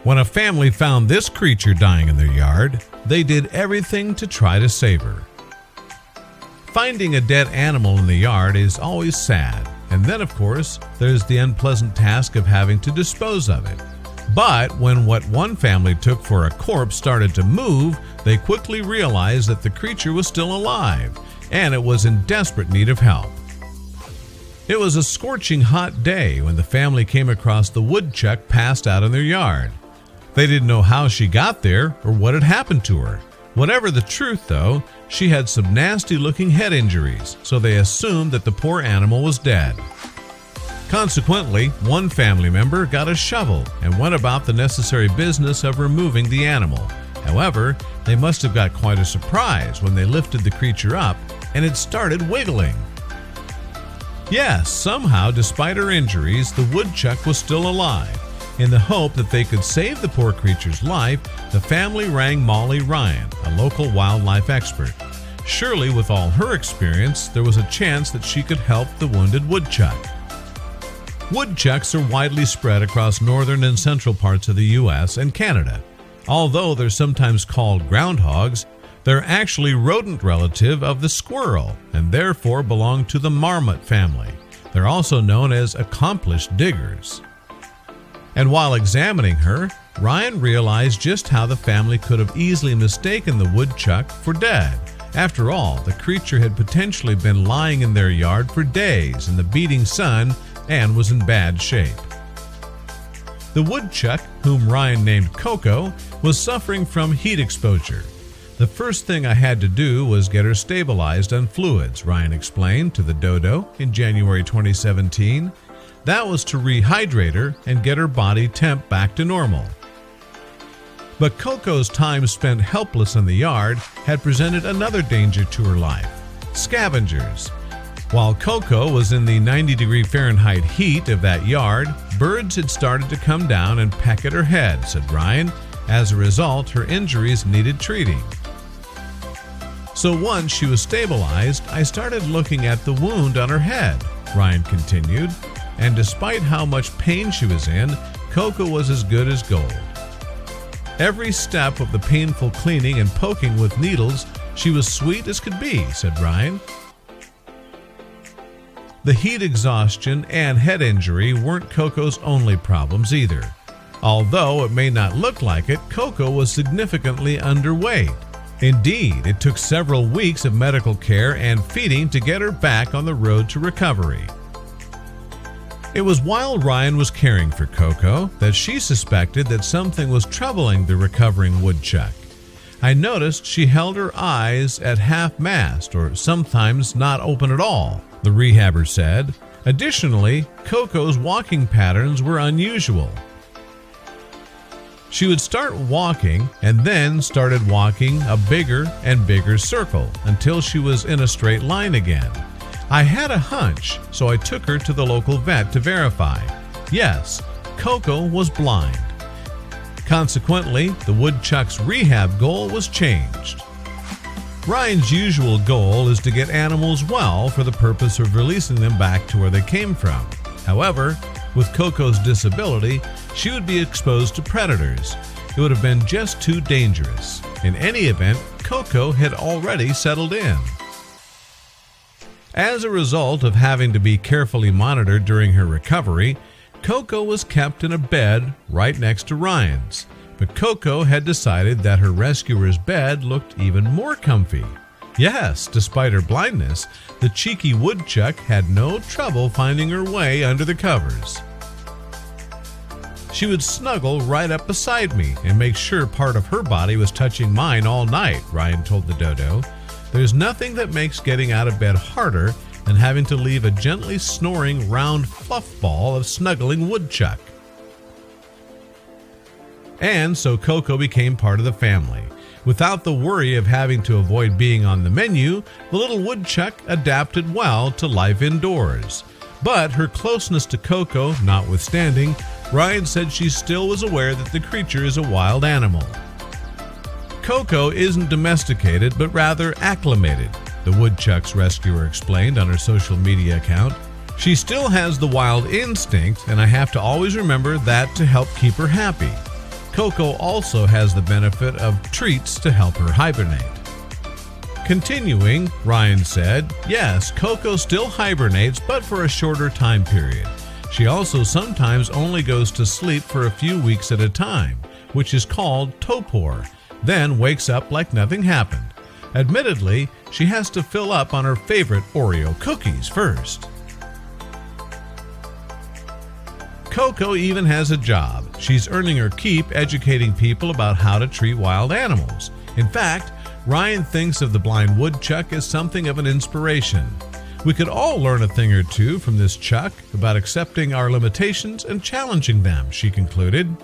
When a family found this creature dying in their yard, they did everything to try to save her. Finding a dead animal in the yard is always sad, and then of course, there's the unpleasant task of having to dispose of it. But when what one family took for a corpse started to move, they quickly realized that the creature was still alive, and it was in desperate need of help. It was a scorching hot day when the family came across the woodchuck passed out in their yard. They didn't know how she got there or what had happened to her. Whatever the truth, though, she had some nasty-looking head injuries, so they assumed that the poor animal was dead. Consequently, one family member got a shovel and went about the necessary business of removing the animal. However, they must have got quite a surprise when they lifted the creature up and it started wiggling. Yes, somehow, despite her injuries, the woodchuck was still alive. In the hope that they could save the poor creature's life, the family rang Molly Ryan, a local wildlife expert. Surely, with all her experience, there was a chance that she could help the wounded woodchuck. Woodchucks are widely spread across northern and central parts of the U.S. and Canada. Although they're sometimes called groundhogs, they're actually rodent relative of the squirrel and therefore belong to the marmot family. They're also known as accomplished diggers. And while examining her, Ryan realized just how the family could have easily mistaken the woodchuck for dead. After all, the creature had potentially been lying in their yard for days in the beating sun and was in bad shape. The woodchuck, whom Ryan named Coco, was suffering from heat exposure. The first thing I had to do was get her stabilized on fluids, Ryan explained to the Dodo in January 2017. That was to rehydrate her and get her body temp back to normal. But Coco's time spent helpless in the yard had presented another danger to her life: scavengers. While Coco was in the 90-degree Fahrenheit heat of that yard, birds had started to come down and peck at her head, said Ryan. As a result, her injuries needed treating. So once she was stabilized, I started looking at the wound on her head, Ryan continued. And despite how much pain she was in, Coco was as good as gold. Every step of the painful cleaning and poking with needles, she was sweet as could be, said Ryan. The heat exhaustion and head injury weren't Coco's only problems either. Although it may not look like it, Coco was significantly underweight. Indeed, it took several weeks of medical care and feeding to get her back on the road to recovery. It was while Ryan was caring for Coco that she suspected that something was troubling the recovering woodchuck. I noticed she held her eyes at half-mast or sometimes not open at all, the rehabber said. Additionally, Coco's walking patterns were unusual. She would start walking and then started walking a bigger and bigger circle until she was in a straight line again. I had a hunch, so I took her to the local vet to verify. Yes, Coco was blind. Consequently, the woodchuck's rehab goal was changed. Ryan's usual goal is to get animals well for the purpose of releasing them back to where they came from. However, with Coco's disability, she would be exposed to predators. It would have been just too dangerous. In any event, Coco had already settled in. As a result of having to be carefully monitored during her recovery, Coco was kept in a bed right next to Ryan's. But Coco had decided that her rescuer's bed looked even more comfy. Yes, despite her blindness, the cheeky woodchuck had no trouble finding her way under the covers. She would snuggle right up beside me and make sure part of her body was touching mine all night, Ryan told the Dodo. There's nothing that makes getting out of bed harder than having to leave a gently snoring round fluff ball of snuggling woodchuck. And so Coco became part of the family. Without the worry of having to avoid being on the menu, the little woodchuck adapted well to life indoors. But her closeness to Coco notwithstanding, Ryan said she still was aware that the creature is a wild animal. Coco isn't domesticated, but rather acclimated, the woodchuck's rescuer explained on her social media account. She still has the wild instinct, and I have to always remember that to help keep her happy. Coco also has the benefit of treats to help her hibernate. Continuing, Ryan said, yes, Coco still hibernates, but for a shorter time period. She also sometimes only goes to sleep for a few weeks at a time, which is called torpor, then wakes up like nothing happened. Admittedly, she has to fill up on her favorite Oreo cookies first. Coco even has a job. She's earning her keep educating people about how to treat wild animals. In fact, Ryan thinks of the blind woodchuck as something of an inspiration. We could all learn a thing or two from this chuck about accepting our limitations and challenging them, she concluded.